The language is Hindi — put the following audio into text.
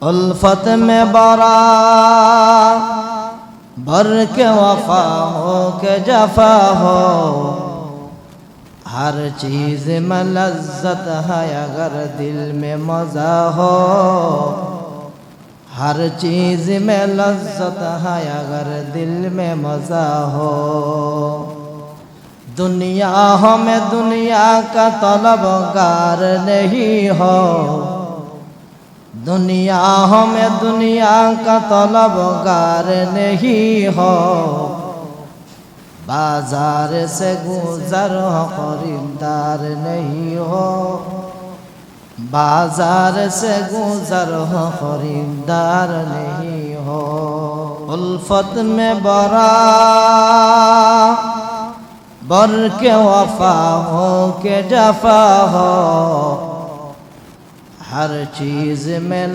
उल्फत में बरा भर के वफा हो के जफा हो, हर चीज़ में लज्जत है अगर दिल में मज़ा हो, हर चीज़ में लज्जत है अगर दिल में मज़ा हो। दुनिया हमें दुनिया का तलबगार नहीं हो, दुनिया हमें दुनिया का तलबगार नहीं हो, बाजार से गुजर हो खरीदार नहीं हो, बाजार से गुजर हो खरीदार नहीं हो। उल्फत में बरा बर के वफा हो के जफा हो, हर चीज़ में